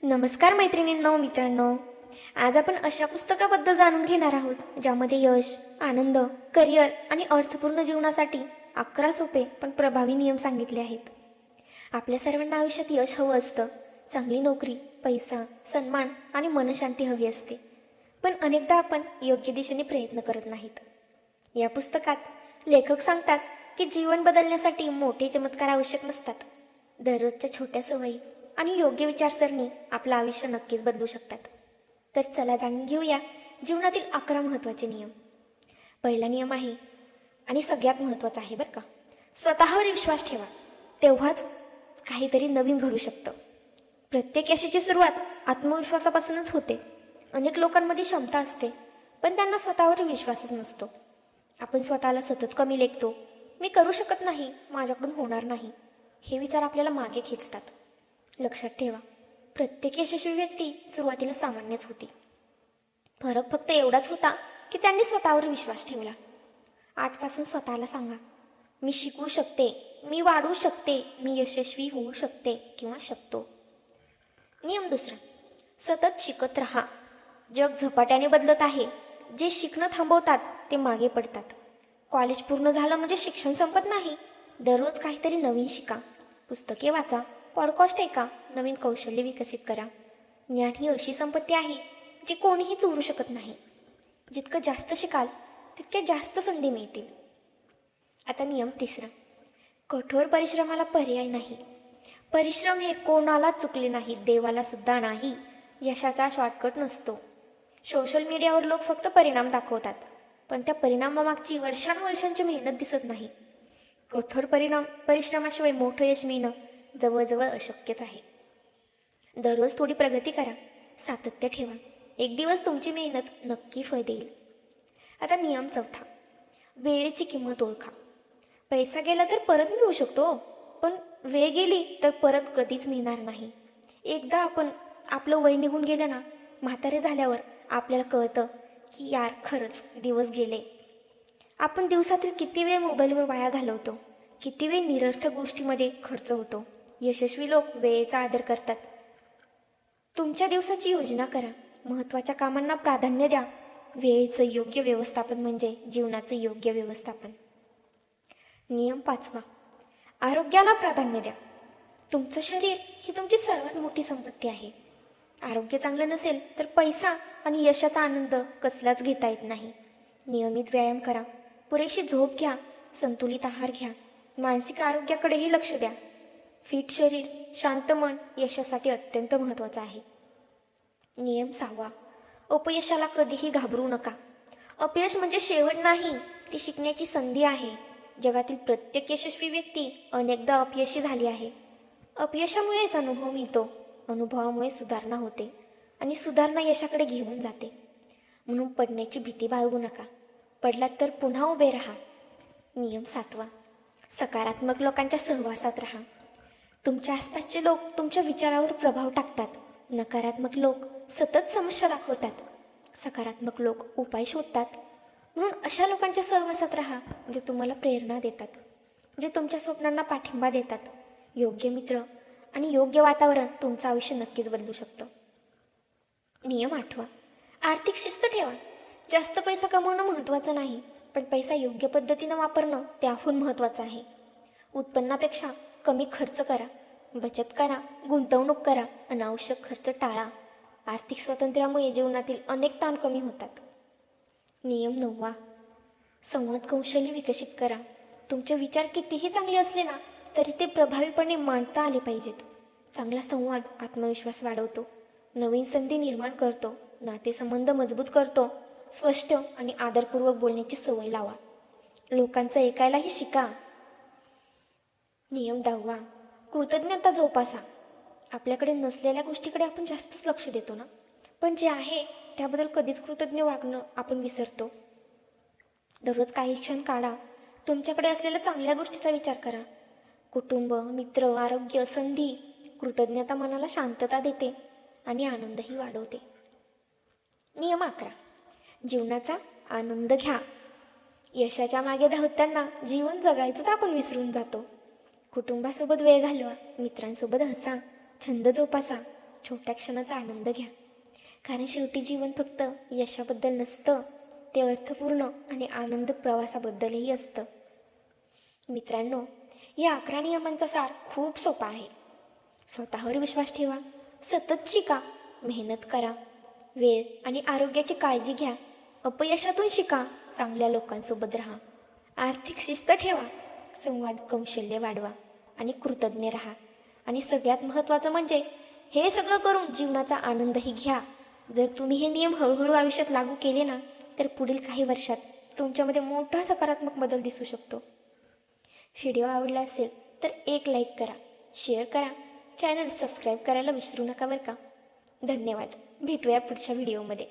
नमस्कार मैत्रिणींनो, मित्रांनो. आज आपण अशा पुस्तकाबद्दल जाणून घेणार आहोत ज्यामध्ये यश, आनंद, करिअर आणि अर्थपूर्ण जीवनासाठी 11 सोपे पण प्रभावी नियम सांगितले आहेत. आपल्या सर्वांना आयुष्यात यश हवं असतं. चांगली नोकरी, पैसा, सन्मान आणि मनशांती हवी असते. पण अनेकदा आपण योग्य दिशेने प्रयत्न करत नाहीत. या पुस्तकात लेखक सांगतात की जीवन बदलण्यासाठी मोठे चमत्कार आवश्यक नसतात. दररोजच्या छोट्या सवयी आणि योग्य विचारसरणी आपलं आयुष्य नक्कीच बदलू शकतात. तर चला जाणून घेऊया जीवनातील 11 महत्त्वाचे नियम. पहिला नियम आहे आणि सगळ्यात महत्त्वाचा आहे बरं का, स्वतःवर विश्वास ठेवा, तेव्हाच काहीतरी नवीन घडू शकतं. प्रत्येक यशाची सुरुवात आत्मविश्वासापासूनच होते. अनेक लोकांमध्ये क्षमता असते, पण त्यांना स्वतःवर विश्वासच नसतो. आपण स्वतःला सतत कमी लेखतो. मी करू शकत नाही, माझ्याकडून होणार नाही, हे विचार आपल्याला मागे खेचतात. लक्षात ठेवा, प्रत्येक यशस्वी व्यक्ती सुरुवातीला सामान्यच होती. फरक फक्त एवढाच होता की त्यांनी स्वतःवर विश्वास ठेवला. आजपासून स्वतःला सांगा, मी शिकू शकते, मी वाढू शकते, मी यशस्वी होऊ शकते किंवा शकतो. नियम दुसरा, सतत शिकत राहा. जग झपाट्याने बदलत आहे. जे शिकणं थांबवतात ते मागे पडतात. कॉलेज पूर्ण झालं म्हणजे शिक्षण संपत नाही. दररोज काहीतरी नवीन शिका, पुस्तके वाचा, पॉडकास्ट ऐका, नवीन कौशल्य विकसित करा. ज्ञान ही अशी संपत्ती आहे जी कोणीही चोरू शकत नाही. जितकं जास्त शिकाल तितके जास्त संधी मिळतील. आता नियम तिसरा, कठोर परिश्रमाला पर्याय नाही. परिश्रम हे कोणाला चुकले नाही, देवाला सुद्धा नाही. यशाचा शॉर्टकट नसतो. सोशल मीडियावर लोक फक्त परिणाम दाखवतात, पण त्या परिणामामागची वर्षानुवर्षांची मेहनत दिसत नाही. कठोर परिश्रमाशिवाय मोठं यश मिळणं जवळजवळ अशक्यच आहे. दररोज थोडी प्रगती करा, सातत्य ठेवा. एक दिवस तुमची मेहनत नक्की फळ देईल. आता नियम चौथा, वेळेची किंमत ओळखा. पैसा गेला तर परत मिळू शकतो, पण वेळ गेली तर परत कधीच मिळणार नाही. एकदा आपलं वय निघून गेलं ना, म्हातारे झाल्यावर आपल्याला कळतं की यार खरंच दिवस गेले. आपण दिवसातील किती वेळ मोबाईलवर वाया घालवतो, किती वेळ निरर्थक गोष्टीमध्ये खर्च होतो. यशस्वी लोक वेळेचा आदर करतात. तुमच्या दिवसाची योजना करा, महत्त्वाच्या कामांना प्राधान्य द्या. वेळेचं योग्य व्यवस्थापन म्हणजे जीवनाचं योग्य व्यवस्थापन. नियम पाचवा, आरोग्याला प्राधान्य द्या. तुमचं शरीर ही तुमची सर्वात मोठी संपत्ती आहे. आरोग्य चांगलं नसेल तर पैसा आणि यशाचा आनंद कसलाच घेता येत नाही. नियमित व्यायाम करा, पुरेशी झोप घ्या, संतुलित आहार घ्या. मानसिक आरोग्याकडेही लक्ष द्या. फिट शरीर, शांत मन यशासाठी अत्यंत महत्त्वाचं आहे. नियम सहावा, अपयशाला कधीही घाबरू नका. अपयश म्हणजे शेवट नाही, ती शिकण्याची संधी आहे. जगातील प्रत्येक यशस्वी व्यक्ती अनेकदा अपयशी झाली आहे. अपयशामुळेच अनुभव मिळतो, अनुभवामुळे सुधारणा होते आणि सुधारणा यशाकडे घेऊन जाते. म्हणून पडण्याची भीती बाळगू नका. पडलात तर पुन्हा उभे राहा. नियम सातवा, सकारात्मक लोकांच्या सहवासात राहा. तुमच्या आसपासचे लोक तुमच्या विचारावर प्रभाव टाकतात. नकारात्मक लोक सतत समस्या दाखवतात. सकारात्मक लोक उपाय शोधतात. म्हणून अशा लोकांच्या सहवासात राहा, जे तुम्हाला प्रेरणा देतात, जे तुमच्या स्वप्नांना पाठिंबा देतात. योग्य मित्र आणि योग्य वातावरण तुमचं आयुष्य नक्कीच बदलू शकतं. नियम आठवा, आर्थिक शिस्त ठेवा. जास्त पैसा कमवणं महत्त्वाचं नाही, पण पैसा योग्य पद्धतीनं वापरणं त्याहून महत्त्वाचं आहे. उत्पन्नापेक्षा कमी खर्च करा, बचत करा, गुंतवणूक करा, अनावश्यक खर्च टाळा. आर्थिक स्वातंत्र्यामुळे जीवनातील अनेक ताण कमी होतात. नियम नववा, संवाद कौशल्य विकसित करा. तुमचे विचार कितीही चांगले असले ना, तरी ते प्रभावीपणे मांडता आले पाहिजेत. चांगला संवाद आत्मविश्वास वाढवतो, नवीन संधी निर्माण करतो, नातेसंबंध मजबूत करतो. स्पष्ट आणि आदरपूर्वक बोलण्याची सवय लावा. लोकांचं ऐकायलाही शिका. नियम 10वा, कृतज्ञता जोपासा. आपल्याकडे नसलेल्या गोष्टीकडे आपण जास्तच लक्ष देतो ना, पण जे आहे त्याबद्दल कधीच कृतज्ञ वागणं आपण विसरतो. दररोज काही क्षण काढा, तुमच्याकडे असलेल्या चांगल्या गोष्टीचा विचार करा. कुटुंब, मित्र, आरोग्य, संधी. कृतज्ञता मनाला शांतता देते आणि आनंदही वाढवते. नियम 11, जीवनाचा आनंद घ्या. यशाच्या मागे धावताना जीवन जगायचंच आपण विसरून जातो. कुटुंबासोबत वेळ घालवा, मित्रांसोबत हसा, छंद जोपासा, छोट्या क्षणाचा आनंद घ्या. कारण शेवटी जीवन फक्त यशाबद्दल नसतं, ते अर्थपूर्ण आणि आनंद प्रवासाबद्दलही असतं. मित्रांनो, या 11 नियमांचा सार खूप सोपा आहे. स्वतःवर विश्वास ठेवा, सतत शिका, मेहनत करा, वेळ आणि आरोग्याची काळजी घ्या, अपयशातून शिका, चांगल्या लोकांसोबत राहा, आर्थिक शिस्त ठेवा, संवाद कौशल्य वाढवा आणि कृतज्ञ राहा. आणि सगळ्यात महत्त्वाचं म्हणजे हे सगळं करून जीवनाचा आनंदही घ्या. जर तुम्ही हे नियम हळूहळू आयुष्यात लागू केले ना, तर पुढील काही वर्षात तुमच्यामध्ये मोठा सकारात्मक बदल दिसू शकतो. व्हिडिओ आवडला असेल तर एक लाईक करा, शेअर करा, चॅनल सबस्क्राईब करायला विसरू नका बरं का. धन्यवाद. भेटूया पुढच्या व्हिडिओमध्ये.